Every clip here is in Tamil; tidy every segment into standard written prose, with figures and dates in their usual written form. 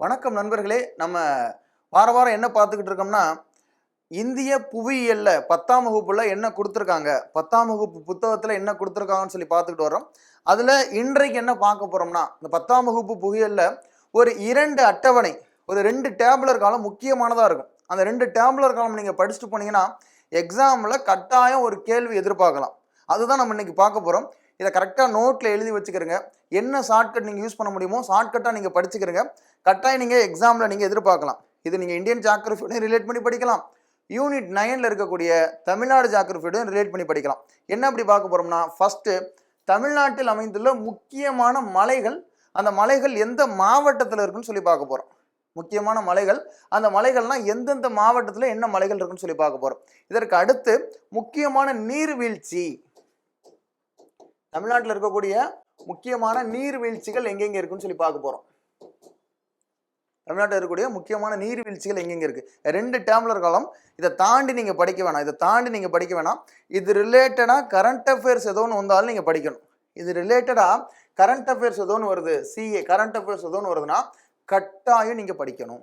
வணக்கம் நண்பர்களே. நம்ம வார வாரம் என்ன பார்த்துக்கிட்டு இருக்கோம்னா, இந்திய புவியியல்ல 10ஆம் வகுப்புல என்ன குடுத்துருக்காங்க, 10ஆம் வகுப்பு புத்தகத்துல என்ன குடுத்துருக்காங்கன்னு சொல்லி பார்த்துக்கிட்டு வர்றோம். அதுல இன்றைக்கு என்ன பார்க்க போறோம்னா, இந்த 10ஆம் வகுப்பு புவியியல்ல ஒரு 2 அட்டவணை, ஒரு 2 டேபுலர் காலம் முக்கியமானதா இருக்கும். அந்த 2 டேபுலர் காலம் நீங்க படிச்சுட்டு போனீங்கன்னா, எக்ஸாம்ல கட்டாயம் ஒரு கேள்வி எதிர்பார்க்கலாம். அதுதான் நம்ம இன்னைக்கு பார்க்க போறோம். இதை கரெக்டாக நோட்டில் எழுதி வச்சுக்கிறங்க. என்ன ஷார்ட்கட் நீங்கள் யூஸ் பண்ண முடியுமோ ஷார்ட்கட்டாக நீங்கள் படிச்சுக்கிறங்க. கட்டாயம் நீங்கள் எக்ஸாமில் நீங்கள் எதிர்பார்க்கலாம். இது நீங்கள் இந்தியன் ஜியோகிராஃபியோட ரிலேட் பண்ணி படிக்கலாம். யூனிட் 9ல் இருக்கக்கூடிய தமிழ்நாடு ஜியோகிராஃபியோட ரிலேட் பண்ணி படிக்கலாம். என்ன அப்படி பார்க்க போகிறோம்னா, ஃபஸ்ட்டு தமிழ்நாட்டில் அமைந்துள்ள முக்கியமான மலைகள், அந்த மலைகள் எந்த மாவட்டத்தில் இருக்குன்னு சொல்லி பார்க்க போகிறோம். முக்கியமான மலைகள், அந்த மலைகள்லாம் எந்தெந்த மாவட்டத்தில் என்ன மலைகள் இருக்குன்னு சொல்லி பார்க்க போகிறோம். இதற்கு அடுத்து முக்கியமான நீர்வீழ்ச்சி, தமிழ்நாட்டில் இருக்கக்கூடிய முக்கியமான நீர்வீழ்ச்சிகள் எங்கெங்க இருக்குன்னு சொல்லி பார்க்க போறோம். தமிழ்நாட்டில் இருக்கக்கூடிய முக்கியமான நீர்வீழ்ச்சிகள் எங்கெங்க இருக்கு. 2 டேபுலர் காலம். இதை தாண்டி நீங்க படிக்க வேணாம். இது ரிலேட்டடா கரண்ட் அஃபேர்ஸ் ஏதோ ஒன்று வந்தாலும் நீங்க படிக்கணும். இது ரிலேட்டடா கரண்ட் அஃபேர்ஸ் ஏதோ ஒன்று வருது, சிஏ கரண்ட் அஃபேர்ஸ் ஏதோ ஒன்று வருதுன்னா கட்டாயம் நீங்க படிக்கணும்.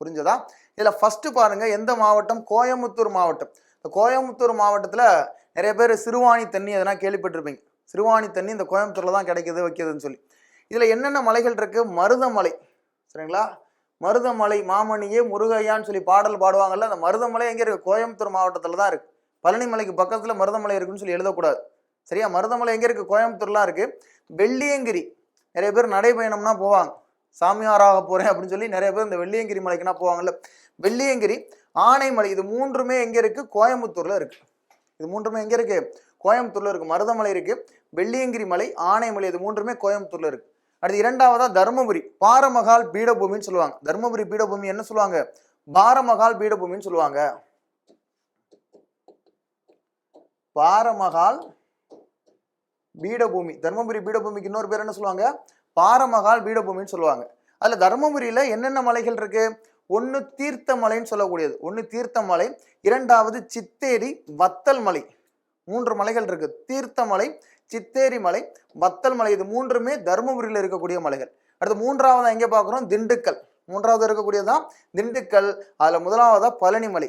புரிஞ்சதா? இதுல ஃபர்ஸ்ட் பாருங்க, எந்த மாவட்டம்? கோயம்புத்தூர் மாவட்டம். இந்த கோயம்புத்தூர் மாவட்டத்துல நிறைய பேர் சிறுவாணி தண்ணி அதெல்லாம் கேள்விப்பட்டிருப்பீங்க. சிறுவாணி தண்ணி இந்த கோயம்புத்தூர்ல தான் கிடைக்குது வைக்கிறதுன்னு சொல்லி. இதுல என்னென்ன மலைகள் இருக்கு? மருதமலை, சரிங்களா? மருதமலை மாமணியே முருகையான்னு சொல்லி பாடல் பாடுவாங்கல்ல, அந்த மருதமலை எங்க இருக்கு? கோயம்புத்தூர் மாவட்டத்துல தான் இருக்கு. பழனி மலைக்கு பக்கத்துல மருதமலை இருக்குன்னு சொல்லி எழுதக்கூடாது, சரியா? மருதமலை எங்க இருக்கு? கோயம்புத்தூர்லாம் இருக்கு. வெள்ளியங்கிரி, நிறைய பேர் நடைபயணம்னா போவாங்க, சாமியாராக போறேன் அப்படின்னு சொல்லி நிறைய பேர் இந்த வெள்ளியங்கிரி மலைக்குன்னா போவாங்கல்ல. வெள்ளியங்கிரி, ஆனைமலை, இது மூன்றுமே எங்க இருக்கு? கோயம்புத்தூர்ல இருக்கு. இது மூன்றுமே எங்க இருக்கு? கோயம்புத்தூர்ல இருக்கு. மருதமலை இருக்கு, வெள்ளியங்கிரி மலை, ஆனைமலை, இது மூன்றுமே கோயம்புத்தூர்ல இருக்கு. அடுத்து இரண்டாவதா தர்மபுரி, பாரமகால் பீடபூமின்னு சொல்லுவாங்க. தர்மபுரி பீடபூமி என்ன சொல்லுவாங்க? பாரமகால் பீடபூமின்னு சொல்லுவாங்க. பாரமகால் பீடபூமி, தர்மபுரி பீடபூமிக்கு இன்னொரு பேர் என்ன சொல்லுவாங்க? பாரமகால் பீடபூமின்னு சொல்லுவாங்க. அதுல தர்மபுரியில என்னென்ன மலைகள் இருக்கு? ஒன்னு தீர்த்தமலைன்னு சொல்லக்கூடியது, ஒன்னு தீர்த்தமலை, இரண்டாவது சித்தேரி, வத்தல் மலை, 3 மலைகள் இருக்கு. தீர்த்தமலை, சித்தேரி மலை, வத்தல் மலை, இது மூன்றுமே தர்மபுரியில் இருக்கக்கூடிய மலைகள். அடுத்து மூன்றாவதா எங்க பார்க்குறோம்? திண்டுக்கல். மூன்றாவது இருக்கக்கூடியதான் திண்டுக்கல். அதுல முதலாவதா பழனிமலை.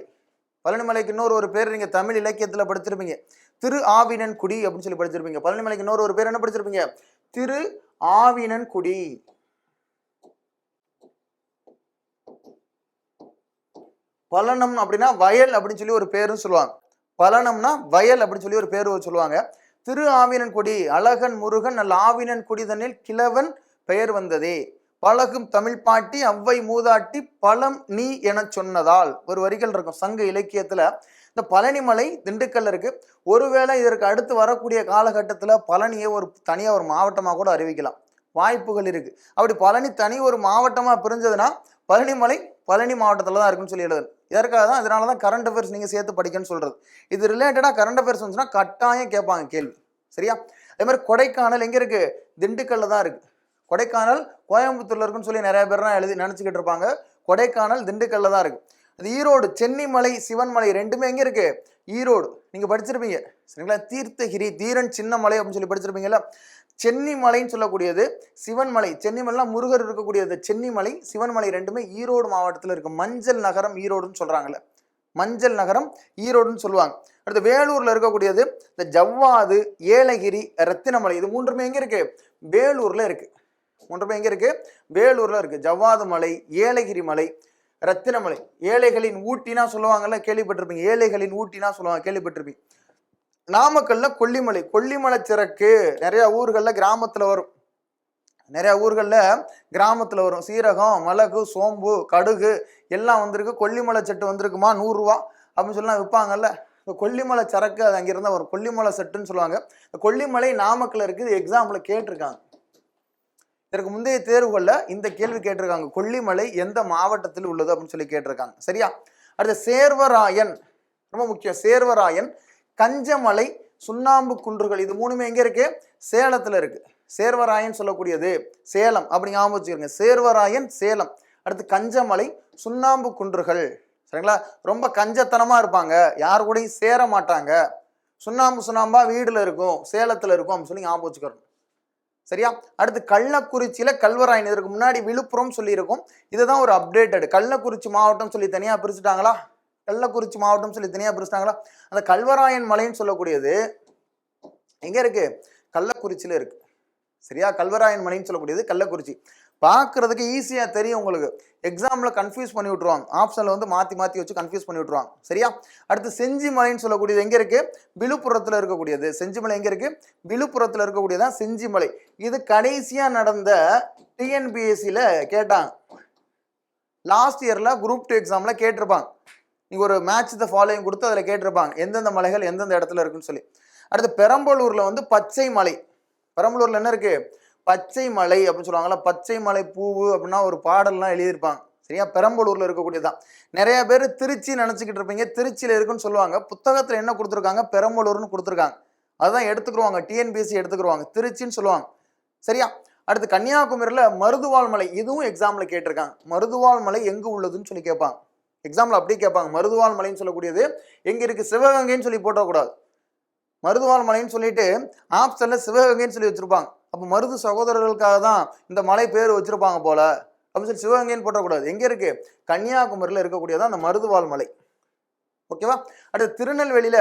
பழனிமலைக்கு இன்னொரு ஒரு பேர் நீங்க தமிழ் இலக்கியத்துல படிச்சிருப்பீங்க, திரு ஆவினன்குடி அப்படின்னு சொல்லி படிச்சிருப்பீங்க. பழனிமலைக்கு இன்னொரு ஒரு பேர் என்ன படிச்சிருப்பீங்க? திரு ஆவினன்குடி. பழனம் அப்படின்னா வயல் அப்படின்னு சொல்லி ஒரு பேரும் சொல்லுவாங்க. பழனம்னா வயல் அப்படின்னு சொல்லி ஒரு பேர் சொல்லுவாங்க. திரு ஆவினன்குடி, அழகன் முருகன் நல்ல ஆவினன்குடி தன்னில் கிழவன் பெயர் வந்ததே, பழகும் தமிழ் பாட்டி அவ்வை மூதாட்டி பழம் நீ என சொன்னதால், ஒரு வரிகள் இருக்கும் சங்க இலக்கியத்துல. இந்த பழனிமலை திண்டுக்கல்ல இருக்கு. ஒருவேளை இதற்கு அடுத்து வரக்கூடிய காலகட்டத்துல பழனியை ஒரு தனியா ஒரு மாவட்டமா கூட அறிவிக்கலாம், வாய்ப்புகள் இருக்கு. அப்படி பழனி தனி ஒரு மாவட்டமா பிரிஞ்சதுன்னா பழனிமலை பழனி மாவட்டத்துல தான் இருக்குன்னு சொல்லி எழுதுது. இதற்காக தான், இதனாலதான் கரண்ட் அஃபேர்ஸ் நீங்க சேர்த்து படிக்கணும்னு சொல்றது. இது ரிலேட்டடா கரண்ட் அஃபேர்ஸ் வந்துச்சுன்னா கட்டாயம் கேட்பாங்க கேள்வி, சரியா? அதே மாதிரி கொடைக்கானல் எங்க இருக்கு? திண்டுக்கல்ல தான் இருக்கு. கொடைக்கானல் கோயம்புத்தூர்ல இருக்குன்னு சொல்லி நிறைய பேர் எழுதி நினைச்சுக்கிட்டு இருப்பாங்க. கொடைக்கானல் திண்டுக்கல்ல தான் இருக்கு. அது ஈரோடு, சென்னிமலை, சிவன்மலை ரெண்டுமே எங்க இருக்கு? ஈரோடு. நீங்க படிச்சிருப்பீங்க, சரிங்களா? தீர்த்தகிரி, தீரன் சின்னமலை அப்படின்னு சொல்லி படிச்சிருப்பீங்கல்ல. சென்னிமலைன்னு சொல்லக்கூடியது, சிவன்மலை, சென்னிமலைலாம் முருகர் இருக்கக்கூடியது, சென்னிமலை, சிவன்மலை ரெண்டுமே ஈரோடு மாவட்டத்தில் இருக்கு. மஞ்சள் நகரம் ஈரோடுன்னு சொல்றாங்கல்ல, மஞ்சள் நகரம் ஈரோடுன்னு சொல்லுவாங்க. அடுத்து வேலூர்ல இருக்கக்கூடியது இந்த ஜவ்வாது, ஏலகிரி, ரத்தினமலை, இது மூன்றுமே எங்க இருக்கு? வேலூர்ல இருக்கு. மூன்றுமே எங்க இருக்கு? வேலூர்ல இருக்கு. ஜவ்வாது மலை, ஏலகிரி மலை, ரத்தினமலை. ஏழைகளின் ஊட்டினா சொல்லுவாங்கல்ல, கேள்விப்பட்டிருப்பீங்க. ஏழைகளின் ஊட்டினா சொல்லுவாங்க, கேள்விப்பட்டிருப்பீங்க. நாமக்கல்ல கொல்லிமலை, கொல்லிமலை சிறக்கு நிறைய ஊர்கள்ல கிராமத்துல வரும். நிறைய ஊர்கள்ல கிராமத்துல வரும். சீரகம், மிளகு, சோம்பு, கடுகு எல்லாம் வந்திருக்கு. கொல்லிமலை செட்டு வந்திருக்குமா 100 ரூபா அப்படின்னு சொல்லலாம் விற்பாங்கல்ல. இந்த கொல்லிமலை சரக்கு அது அங்கிருந்தா வரும், கொல்லிமலை செட்டுன்னு சொல்லுவாங்க. கொல்லிமலை நாமக்கல்ல இருக்குது. எக்ஸாம்பிள் கேட்டிருக்காங்க. இதற்கு முந்தைய தேர்வுகள்ல இந்த கேள்வி கேட்டிருக்காங்க, கொல்லிமலை எந்த மாவட்டத்தில் உள்ளது அப்படின்னு சொல்லி கேட்டிருக்காங்க, சரியா? அடுத்த சேர்வராயன், ரொம்ப முக்கியம். சேர்வராயன், கஞ்சமலை, சுண்ணாம்பு குன்றுகள், இது மூணுமே எங்க இருக்கு? சேலத்துல இருக்கு. சேர்வராயன் சொல்லக்கூடியது சேலம், அப்படி ஞாபகம் வச்சுக்கிறீங்க. சேர்வராயன் சேலம். அடுத்து கஞ்சமலை, சுண்ணாம்பு குன்றுகள், சரிங்களா? ரொம்ப கஞ்சத்தனமா இருப்பாங்க, யாரு கூடயும் சேர மாட்டாங்க, சுண்ணாம்பா வீடுல இருக்கும், சேலத்துல இருக்கும் அப்படின்னு சொல்லி ஞாபகம் வச்சுக்கிறோம், சரியா? அடுத்து கள்ளக்குறிச்சியில கல்வராயன், இதற்கு முன்னாடி விழுப்புரம் சொல்லியிருக்கும். இதுதான் ஒரு அப்டேட்டட். கள்ளக்குறிச்சி மாவட்டம் சொல்லி தனியா பிரிச்சுட்டாங்களா? கள்ளக்குறிச்சி மாவட்டம் சொல்லி தனியா பிரிச்சுட்டாங்களா? அந்த கல்வராயன் மலைன்னு சொல்லக்கூடியது எங்க இருக்கு? கள்ளக்குறிச்சியில இருக்கு. சரியா? கல்வராயன் மலைன்னு சொல்லக்கூடியது கள்ளக்குறிச்சி. பார்க்கறதுக்கு ஈஸியா தெரியும் உங்களுக்கு. எக்ஸாம்ல கன்ஃபியூஸ் பண்ணி விட்டுருவாங்க. ஆப்ஷன்ல வந்து மாத்தி மாத்தி வச்சு கன்ஃபியூஸ் பண்ணி விட்டுருவாங்க. சரியா? அடுத்து செஞ்சி மலைன்னு சொல்லக்கூடியது எங்க இருக்கு? விழுப்புரத்துல இருக்கக்கூடியது. செஞ்சி மலை எங்க இருக்கு? விழுப்புரத்துல இருக்கக்கூடியதான் செஞ்சி மலை. இது கடைசியா நடந்த டிஎன்பிஎஸ்சில கேட்டாங்க. லாஸ்ட் இயர்ல குரூப் 2 எக்ஸாம்ல கேட்டிருப்பாங்க. நீங்க ஒரு மேட்ச் த ஃபாலோயிங் கொடுத்து அதில் கேட்டிருப்பாங்க எந்தெந்த மலைகள் எந்தெந்த இடத்துல இருக்குன்னு சொல்லி. அடுத்து பெரம்பலூர்ல வந்து பச்சை மலை. பெரம்பலூர்ல என்ன இருக்கு? பச்சை மலை அப்படின்னு சொல்லுவாங்கல்ல. பச்சை மலை பூவு அப்படின்னா ஒரு பாடல்லாம் எழுதியிருப்பாங்க. சரியா? பெரம்பலூர்ல இருக்கக்கூடியதான். நிறைய பேர் திருச்சி நினைச்சுக்கிட்டு இருப்பீங்க. திருச்சியில இருக்குன்னு சொல்லுவாங்க. புத்தகத்துல என்ன கொடுத்துருக்காங்க? பெரம்பலூர்னு கொடுத்துருக்காங்க. அதுதான் எடுத்துக்கிடுவாங்க. டிஎன்பிஎஸ்சி எடுத்துக்கிடுவாங்க. திருச்சின்னு சொல்லுவாங்க. சரியா? அடுத்து கன்னியாகுமரியில மருதுவாள் மலை. இதுவும் எக்ஸாம்ல கேட்டிருக்காங்க. மருதுவாள் மலை எங்கு உள்ளதுன்னு சொல்லி கேட்பாங்க. எக்ஸாம்ல அப்படியே கேட்பாங்க. மருதுவாள் மலைன்னு சொல்லக்கூடியது எங்க இருக்கு? சிவகங்கைன்னு சொல்லி போட்டக்கூடாது. மருதுவாள் மலைன்னு சொல்லிட்டு ஆப்ஷன்ல சிவகங்கைன்னு சொல்லி வச்சிருப்பாங்க. அப்போ மருது சகோதரர்களுக்காக தான் இந்த மலை பேர் வச்சிருப்பாங்க போல அப்படின்னு சொல்லி சிவகங்கைன்னு போட்டக்கூடாது. எங்க இருக்கு? கன்னியாகுமரியில இருக்கக்கூடியதான் அந்த மருதுவாள் மலை. ஓகேவா? அடுத்து திருநெல்வேலியில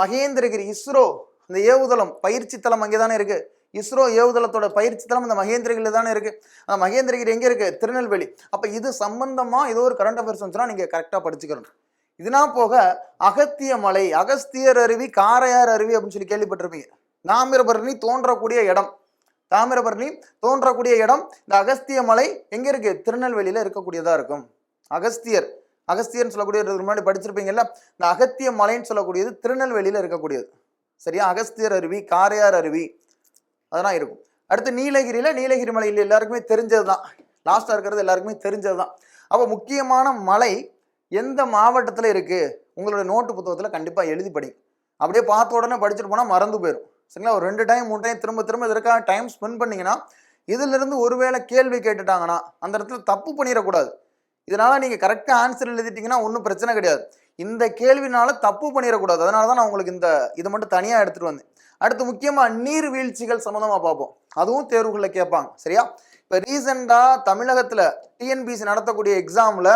மகேந்திரகிரி இஸ்ரோ இந்த ஏவுதளம் பயிற்சி தளம் அங்கேதானே இருக்கு. இஸ்ரோ ஏவுதளத்தோட பயிற்சி தளம் இந்த மகேந்திரகிரியில தானே இருக்கு. அந்த மகேந்திரகிரி எங்க இருக்கு? திருநெல்வேலி. அப்ப இது சம்பந்தமா ஏதோ ஒரு கரண்ட் அஃபேர்ஸ் வந்துச்சுன்னா நீங்க கரெக்டா படிச்சுக்கணும். இதுனா போக அகத்திய மலை, அகஸ்தியர் அருவி, காரையார் அருவி அப்படின்னு சொல்லி கேள்விப்பட்டிருப்பீங்க. தாமிரபரணி தோன்றக்கூடிய இடம். தாமிரபரணி தோன்றக்கூடிய இடம் இந்த அகஸ்திய மலை எங்க இருக்கு? திருநெல்வேலியில இருக்கக்கூடியதா இருக்கும். அகஸ்தியர்னு சொல்லக்கூடியது முன்னாடி படிச்சிருப்பீங்கல்ல. இந்த அகத்திய மலைன்னு சொல்லக்கூடியது திருநெல்வேலியில இருக்கக்கூடியது. சரியா? அகஸ்தியர் அருவி, காரையார் அருவி அதெல்லாம் இருக்கும். அடுத்து நீலகிரி மலையில் எல்லாருக்குமே தெரிஞ்சதுதான். லாஸ்டா இருக்கிறது எல்லாருக்குமே தெரிஞ்சதுதான். அப்போ முக்கியமான மலை எந்த மாவட்டத்தில் இருக்கு? உங்களோட நோட்டு புத்தகத்தில் கண்டிப்பா எழுதி படிங்க. அப்படியே பார்த்த உடனே படிச்சுட்டு போனா மறந்து போயிடும். சரிங்களா? ஒரு 2 டைம் 3 டைம் திரும்ப திரும்ப இதற்காக டைம் ஸ்பெண்ட் பண்ணீங்கன்னா இதுல இருந்து ஒருவேளை கேள்வி கேட்டுட்டாங்கன்னா அந்த இடத்துல தப்பு பண்ணிடக்கூடாது. இதனால நீங்க கரெக்டா ஆன்சர் எழுதிட்டீங்கன்னா ஒன்றும் பிரச்சனை கிடையாது. இந்த கேள்வினால தப்பு பண்ணிடக்கூடாது. அதனாலதான் நான் உங்களுக்கு இதை மட்டும் தனியா எடுத்துட்டு வந்தேன். அடுத்து முக்கியமா நீர்வீழ்ச்சிகள் சம்பந்தமா பார்ப்போம். அதுவும் தேர்வுகளில் கேட்பாங்க. சரியா? இப்ப ரீசெண்டா தமிழகத்துல டிஎன்பிஎஸ்சி நடத்தக்கூடிய எக்ஸாம்ல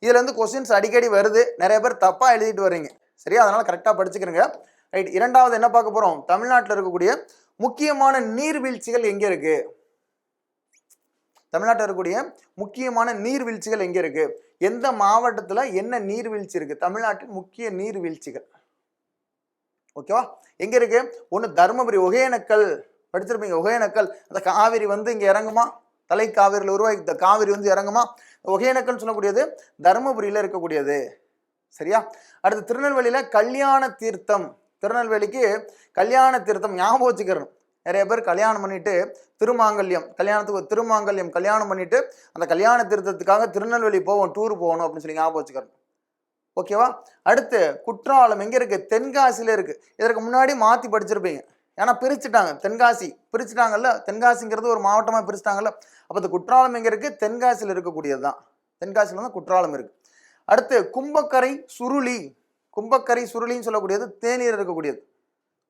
இதுல இருந்து கொஸ்டின்ஸ் அடிக்கடி வருது. நிறைய பேர் தப்பா எழுதிட்டு வர்றீங்க. சரியா? அதனால கரெக்டா படிச்சுக்கிறீங்க. ரைட். இரண்டாவது என்ன பார்க்க போறோம்? தமிழ்நாட்டில் இருக்கக்கூடிய முக்கியமான நீர்வீழ்ச்சிகள் எங்க இருக்கு? தமிழ்நாட்டில் இருக்கக்கூடிய முக்கியமான நீர்வீழ்ச்சிகள் எங்க இருக்கு? எந்த மாவட்டத்துல என்ன நீர்வீழ்ச்சி இருக்கு? தமிழ்நாட்டின் முக்கிய நீர்வீழ்ச்சிகள். ஓகேவா? எங்க இருக்கு? ஒண்ணு தர்மபுரி ஒகேனக்கல் படிச்சிருப்பீங்க. ஒகேனக்கல் அந்த காவிரி வந்து இங்க இறங்குமா? தலை காவிரியில் உருவாகி காவிரி வந்து இறங்குமா? ஒகேனக்கல் சொல்லக்கூடியது தர்மபுரியில இருக்கக்கூடியது. சரியா? அடுத்து திருநெல்வேலியில கல்யாண தீர்த்தம். திருநெல்வேலிக்கு கல்யாண தீர்த்தம் ஞாபகம் வச்சுக்கிறோம். நிறைய பேர் கல்யாணம் பண்ணிட்டு கல்யாணத்துக்கு திருமாங்கல்யம் கல்யாணம் பண்ணிட்டு அந்த கல்யாண தீர்த்தத்துக்காக திருநெல்வேலி போவோம், டூர் போகணும் அப்படின்னு சொல்லி ஞாபகம் வச்சுக்கிறோம். ஓகேவா? அடுத்து குற்றாலம் எங்க இருக்கு? தென்காசியில இருக்கு. இதற்கு முன்னாடி மாத்தி படிச்சிருப்பீங்க. ஏன்னா பிரிச்சுட்டாங்க. தென்காசி பிரிச்சுட்டாங்கல்ல. தென்காசிங்கிறது ஒரு மாவட்டமா பிரிச்சுட்டாங்கல்ல. அப்ப இந்த குற்றாலம் எங்க இருக்கு? தென்காசியில் இருக்கக்கூடியதுதான். தென்காசியில தான் குற்றாலம் இருக்கு. அடுத்து கும்பக்கரை சுருளின்னு சொல்லக்கூடியது தேனியில் இருக்கக்கூடியது.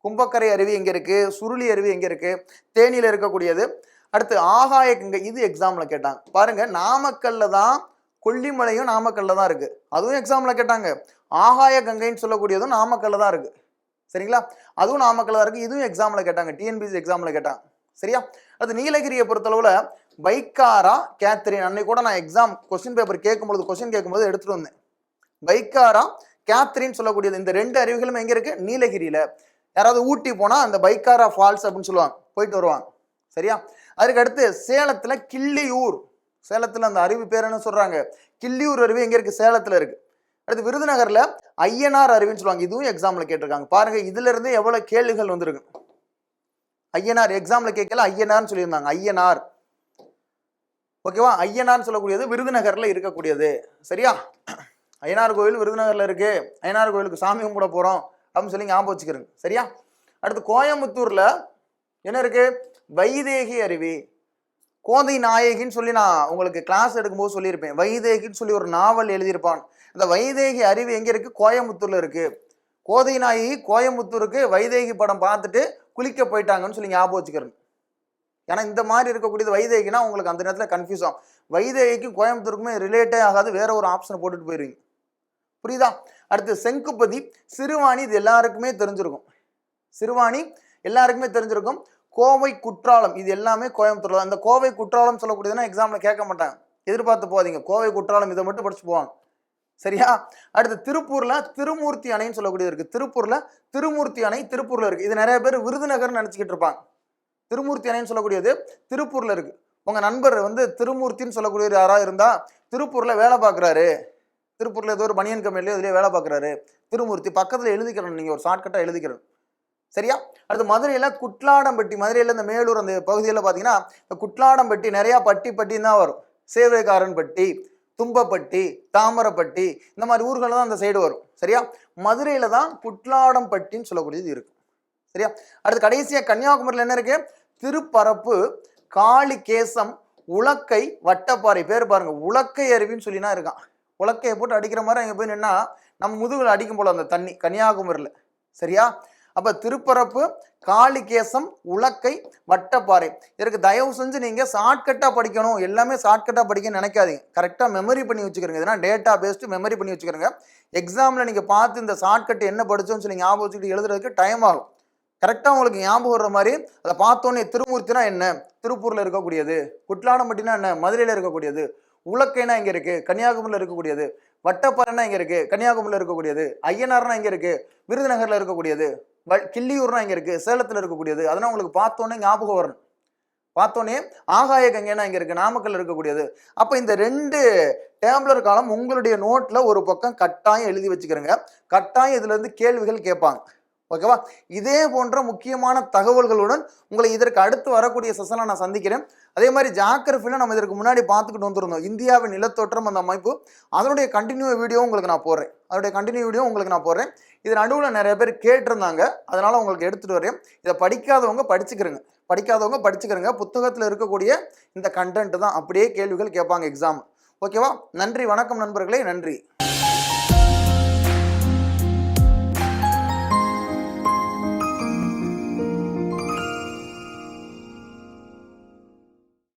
கும்பக்கரை அருவி எங்க இருக்கு? சுருளி அருவி எங்க இருக்கு? தேனியில இருக்கக்கூடியது. அடுத்து ஆகாய கங்கை. இது எக்ஸாம்ல கேட்டாங்க. பாருங்க, நாமக்கல்ல தான் கொல்லிமலையும் நாமக்கல்ல தான் இருக்கு. அதுவும் எக்ஸாம்ல கேட்டாங்க. ஆகாய கங்கைன்னு சொல்லக்கூடியதும் நாமக்கல்ல தான் இருக்கு. சரிங்களா? அதுவும் நாமக்கல்ல இருக்கு. இதுவும் எக்ஸாம்ல கேட்டாங்க. டிஎன்பிஎஸ்சி எக்ஸாம்ல கேட்டாங்க. சரியா? அது நீலகிரியை பொறுத்தளவுல பைக்காரா கேத்ரின். அன்னைக்கு கூட நான் எக்ஸாம் கொஸ்டின் கேட்கும்போது எடுத்துட்டு வந்தேன். பைக்காரா கேத்ரின் சொல்லக்கூடியது. இந்த 2 அருவிகளும் எங்க இருக்கு? நீலகிரியில. யாராவது ஊட்டி போனா அந்த பைக்காரா ஃபால்ஸ் அப்படின்னு சொல்லுவாங்க, போயிட்டு வருவாங்க. சரியா? அதுக்கு அடுத்து சேலத்துல கிள்ளியூர். சேலத்துல அந்த அருவி பேர் என்ன சொல்றாங்க? கிள்ளியூர் அருவி எங்க இருக்கு? சேலத்துல இருக்கு. அடுத்து விருதுநகர்ல ஐயனார் அருவின்னு சொல்லுவாங்க. இதுவும் எக்ஸாம்ல கேட்டிருக்காங்க. பாருங்க, இதுல இருந்து எவ்வளவு கேள்விகள் வந்திருக்கு. ஐயனார் எக்ஸாம்ல கேட்கல, ஐயனார்னு சொல்லியிருந்தாங்க. ஐயனார். ஓகேவா? ஐயனார்னு சொல்லக்கூடியது விருதுநகர்ல இருக்கக்கூடியது. சரியா? ஐயனார் கோயில் விருதுநகர்ல இருக்கு. ஐயனார் கோயிலுக்கு சாமி கும்பிட போறோம் அப்படின்னு சொல்லி ஞாபகம் வச்சுக்கிறேங்க. சரியா? அடுத்து கோயம்புத்தூர்ல என்ன இருக்கு? வைதேகி அருவி. கோதை நாயகின்னு சொல்லி நான் உங்களுக்கு கிளாஸ் எடுக்கும்போது சொல்லியிருப்பேன். வைதேகின்னு சொல்லி ஒரு நாவல் எழுதியிருப்பான். அந்த வைதேகி அருவி எங்க இருக்கு? கோயம்புத்தூர்ல இருக்கு. கோதை நாயகி கோயம்புத்தூருக்கு வைதேகி படம் பார்த்துட்டு குளிக்க போயிட்டாங்கன்னு சொல்லி ஞாபகம் வச்சுக்கிறேன். ஏன்னா இந்த மாதிரி இருக்கக்கூடியது வைதேகினா உங்களுக்கு அந்த நேரத்தில் கன்ஃபியூஸ் ஆகும். வைதேகிக்கும் கோயம்புத்தூருக்குமே ரிலேட்டே ஆகாது, வேற ஒரு ஆப்ஷனை போட்டுட்டு போயிருவீங்க. புரியுதா? அடுத்து செங்குப்பதி, சிறுவாணி, இது எல்லாருக்குமே தெரிஞ்சிருக்கும். சிறுவாணி எல்லாருக்குமே தெரிஞ்சிருக்கும். கோவை குற்றாலம், இது எல்லாமே கோயம்புத்தூர்ல. அந்த கோவை குற்றாலம் சொல்லக்கூடியதுன்னா எக்ஸாம்ல கேட்க மாட்டாங்க, எதிர்பார்த்து போகாதீங்க. கோவை குற்றாலம் இதை மட்டும் படிச்சு போவாங்க. சரியா? அடுத்து திருப்பூர்ல திருமூர்த்தி அணைன்னு சொல்லக்கூடியது இருக்கு. திருப்பூர்ல திருமூர்த்தி அணை திருப்பூர்ல இருக்கு. இது நிறைய பேர் விருதுநகர்னு நினைச்சுக்கிட்டு இருப்பாங்க. திருமூர்த்தி அணைன்னு சொல்லக்கூடியது திருப்பூர்ல இருக்கு. உங்க நண்பர் வந்து திருமூர்த்தின்னு சொல்லக்கூடிய யாராவது இருந்தா திருப்பூர்ல வேலை பார்க்குறாரு, திருப்பூர்ல ஏதோ ஒரு பனியன் கம்பெனிலயோ இதுலயே வேலை பார்க்குறாரு, திருமூர்த்தி பக்கத்துல எழுதிக்கிறோம், நீங்க ஒரு ஷார்ட்கட்டா எழுதிக்கிறோம். சரியா? அடுத்து மதுரையில குட்லாடம்பட்டி, மதுரையில இந்த மேலூர் அந்த பகுதியில் பார்த்தீங்கன்னா இந்த குட்லாடம்பட்டி நிறைய பட்டி பட்டின்னு தான் வரும். சேவைக்காரன்பட்டி, தும்பப்பட்டி, தாமரப்பட்டி, இந்த மாதிரி ஊர்கள் தான் அந்த சைடு வரும். சரியா? மதுரையில தான் குட்லாடம்பட்டின்னு சொல்லக்கூடியது இருக்கு. சரியா? அடுத்து கடைசியா கன்னியாகுமரியில் என்ன இருக்கு? திருப்பரப்பு, காளிகேசம், உலக்கை, வட்டப்பாறை. பேர் பாருங்க, உலக்கை அருவின்னு சொல்லினா இருக்கான். உலக்கையை போட்டு அடிக்கிற மாதிரி அங்கே போய் நின்னா நம்ம முதுகுல அடிக்கும் போல அந்த தண்ணி கன்னியாகுமரியில். சரியா? அப்ப திருப்பரப்பு, காளிகேசம், உலக்கை, வட்டப்பாறை. இதற்கு தயவு செஞ்சு நீங்க ஷார்ட்கட்டா படிக்கணும், எல்லாமே ஷார்ட்கட்டா படிக்கணும்னு நினைக்காதீங்க. கரெக்டா மெமரி பண்ணி வச்சுக்கிறீங்க. இதெல்லாம் டேட்டா பேஸ்டு மெமரி பண்ணி வச்சுக்கிறீங்க. எக்ஸாம்ல நீங்க பார்த்து இந்த ஷார்ட்கட் என்ன படிச்சோம்னு சொல்லி ஞாபகம் வச்சுக்கிட்டு எழுதுறதுக்கு டைம் ஆகும். கரெக்டா உங்களுக்கு ஞாபகம் வர்ற மாதிரி அதை பார்த்தோன்னே திருமூர்த்தினா என்ன? திருப்பூர்ல இருக்கக்கூடியது. குட்லாடம்பட்டினா என்ன? மதுரையில இருக்கக்கூடியது. உலக்கைனா எங்க இருக்கு? கன்னியாகுமரியில் இருக்கக்கூடியது. வட்டப்பாறைனா எங்க இருக்கு? கன்னியாகுமரியில் இருக்கக்கூடியது. ஐயனார்னா எங்க இருக்கு? விருதுநகர்ல இருக்கக்கூடியது. கிள்ளியூர்னா எங்க இருக்கு? சேலத்துல இருக்கக்கூடியது. அதெல்லாம் உங்களுக்கு பார்த்தோன்னே ஞாபகம் வரணும். பார்த்தோன்னே ஆகாய கங்கைனா எங்க இருக்கு? நாமக்கல் இருக்கக்கூடியது. அப்ப இந்த 2 டேம்லர் காலம் உங்களுடைய நோட்ல ஒரு பக்கம் கட்டாயம் எழுதி வச்சுக்கிறங்க. கட்டாயம் இதுல இருந்து கேள்விகள் கேட்பாங்க. ஓகேவா? இதே போன்ற முக்கியமான தகவல்களுடன் உங்களை இதற்கு அடுத்து வரக்கூடிய செஷன்ல நான் சந்திக்கிறேன். அதே மாதிரி ஜாகிரபில நம்ம இதற்கு முன்னாடி பார்த்துக்கிட்டு வந்திருந்தோம், இந்தியாவின் நிலத்தோற்றம் அந்த அமைப்பு. அதனுடைய கண்டினியூ வீடியோ உங்களுக்கு நான் போடுறேன். இது நடுவில் நிறைய பேர் கேட்டிருந்தாங்க, அதனால உங்களுக்கு எடுத்துட்டு வரேன். இதை படிக்காதவங்க படிச்சுக்கிறங்க. புத்தகத்தில் இருக்கக்கூடிய இந்த கண்டென்ட் தான் அப்படியே கேள்விகள் கேட்பாங்க எக்ஸாம். ஓகேவா? நன்றி, வணக்கம் நண்பர்களே, நன்றி.